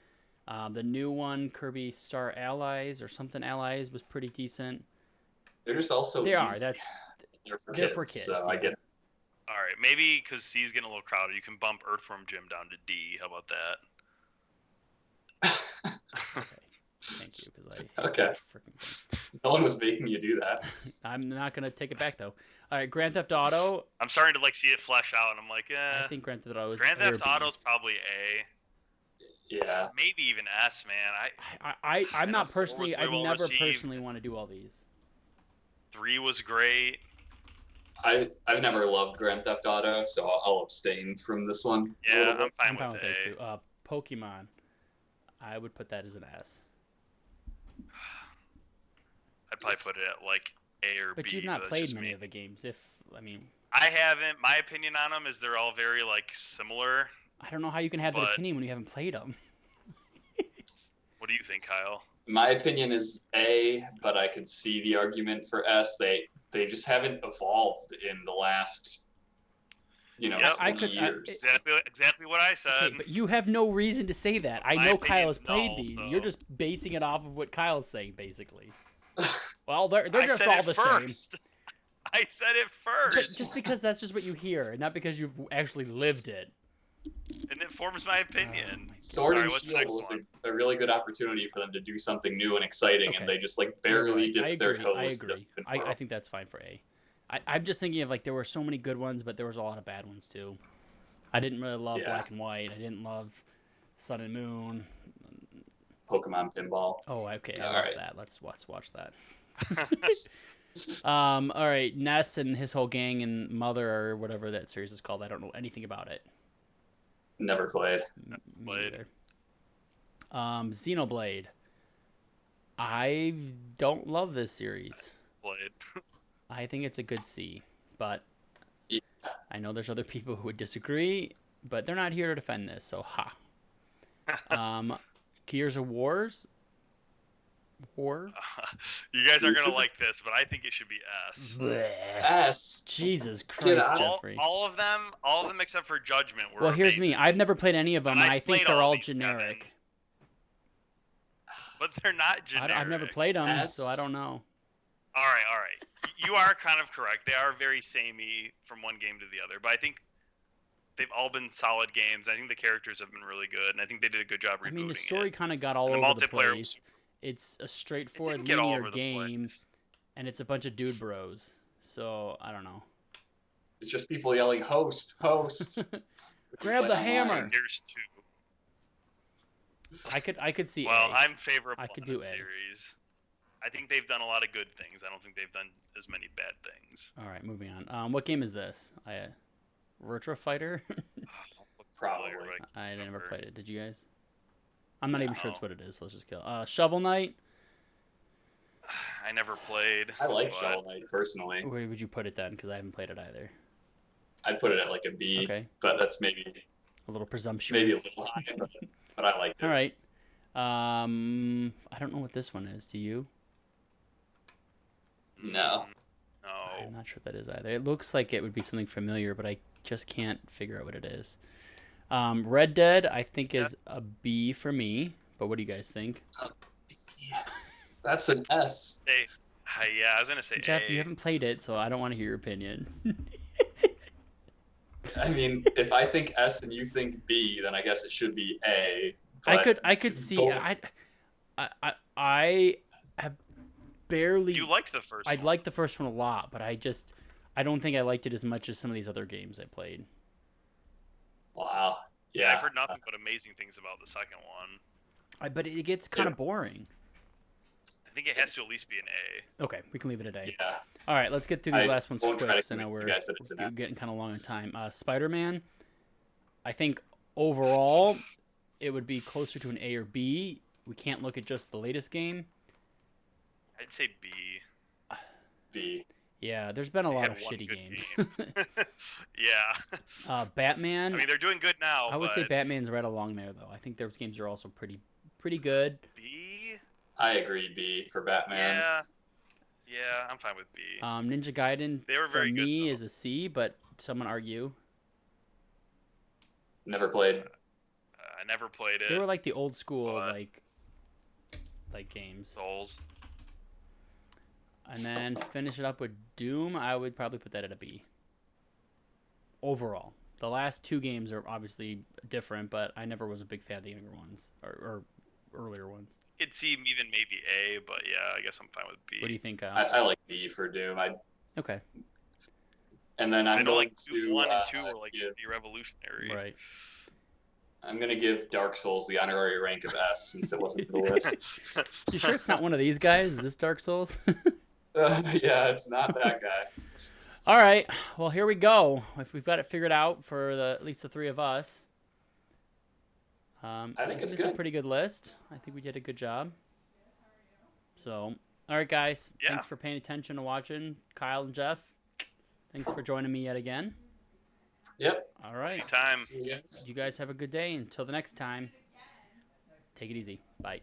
The new one, Kirby Star Allies or something Allies, was pretty decent. They're just also they're for kids. So I get it. All right, maybe because C's getting a little crowded, you can bump Earthworm Jim down to D. How about that? Okay. Thank you, because okay. No one was making you do that. I'm not gonna take it back though. All right, Grand Theft Auto. I'm starting to see it flesh out, and I'm like, I think Grand Theft Auto is Grand Theft Auto's probably A. Yeah. Maybe even S, man. I'm not personally. I've never personally want to do all these. 3 was great. I've never loved Grand Theft Auto, so I'll abstain from this one. Yeah, I'm fine with A. Too. Pokemon. I would put that as an S. I'd probably put it at like A or B. But you've not played many of the games. I haven't. My opinion on them is they're all very similar. I don't know how you can have that opinion when you haven't played them. What do you think, Kyle? My opinion is A, but I could see the argument for S. They just haven't evolved in the last 20 years. Exactly what I said. Okay, but you have no reason to say that. I know Kyle has played these. So. You're just basing it off of what Kyle's saying, basically. Well, they're just all the same. I said it first. But just because that's just what you hear, not because you've actually lived it. And it forms my opinion. Sword and Shield was a really good opportunity for them to do something new and exciting, and they just barely dipped their toes. I agree. I think that's fine for A. I'm just thinking of there were so many good ones, but there was a lot of bad ones too. I didn't really love Black and White. I didn't love Sun and Moon. Pokemon Pinball. Oh, okay. I love that. Let's watch that. All right. Ness and his whole gang and Mother or whatever that series is called. I don't know anything about it. Never played. Me either. Xenoblade. I don't love this series. Played. I think it's a good C, but yeah. I know there's other people who would disagree, but they're not here to defend this, so ha. Gears of War. You guys aren't gonna like this, but I think it should be S. S. Jesus Christ, Jeffrey. All of them except for Judgment were Well, here's amazing. me. I've never played any of them, and I think they're all generic. 7. But they're not generic. I've never played them, so I don't know. All right. You are kind of correct. They are very samey from one game to the other, but I think they've all been solid games. I think the characters have been really good, and I think they did a good job rebooting it. I mean, the story kind of got all over the place. It's a straightforward linear game, and it's a bunch of dude bros. So, I don't know. It's just people yelling, host, host. Grab the hammer. Here's 2. I could see Well, A. I'm favorable I could in do the A. series. I think they've done a lot of good things. I don't think they've done as many bad things. All right, moving on. What game is this? Virtua Fighter? Probably. I never played it. Did you guys? I'm not even sure it's what it is. So let's just kill. Shovel Knight. I never played. I like Shovel Knight personally. Where would you put it then? Because I haven't played it either. I'd put it at like a B. Okay. But that's maybe a little presumptuous. Maybe a little high, but I like it. All right. I don't know what this one is. Do you? No. I'm not sure what that is either. It looks like it would be something familiar, but I just can't figure out what it is. Red Dead, I think, is a B for me. But what do you guys think? That's an S. Yeah, I was going to say Jeff, A. you haven't played it, so I don't want to hear your opinion. I mean, if I think S and you think B, then I guess it should be A. I could see. I have barely. You liked the first one. I liked the first one a lot, but I don't think I liked it as much as some of these other games I played. Wow. Yeah. I've heard nothing but amazing things about the second one. But it gets kind of boring. I think it has to at least be an A. Okay, we can leave it at A. Yeah. All right, let's get through these last ones quick. So now we're getting kind of long on time. Spider-Man, I think overall it would be closer to an A or B. We can't look at just the latest game. I'd say B. B. Yeah, there's been a lot of shitty games. Yeah. Batman. I mean, they're doing good now. I would say Batman's right along there, though. I think those games are also pretty good. B? I agree, B for Batman. Yeah, I'm fine with B. Ninja Gaiden for me is a C, but someone argue. Never played. I never played it. They were like the old school like games. Souls. And then finish it up with Doom. I would probably put that at a B. Overall, the last 2 games are obviously different, but I never was a big fan of the younger ones or earlier ones. I could see even maybe A, but yeah, I guess I'm fine with B. What do you think, Kyle? I like B for Doom. Okay. And then I'm going to 1 and 2 were like be revolutionary. Right. I'm gonna give Dark Souls the honorary rank of S since it wasn't the list. You sure it's not one of these guys? Is this Dark Souls? Yeah, it's not that guy. All right. Well, here we go. If we've got it figured out for at least the 3 of us. I think it's a pretty good list. I think we did a good job. So, all right, guys. Yeah. Thanks for paying attention and watching. Kyle and Jeff, thanks for joining me yet again. Yep. All right. Anytime. See you guys. You guys have a good day. Until the next time, take it easy. Bye.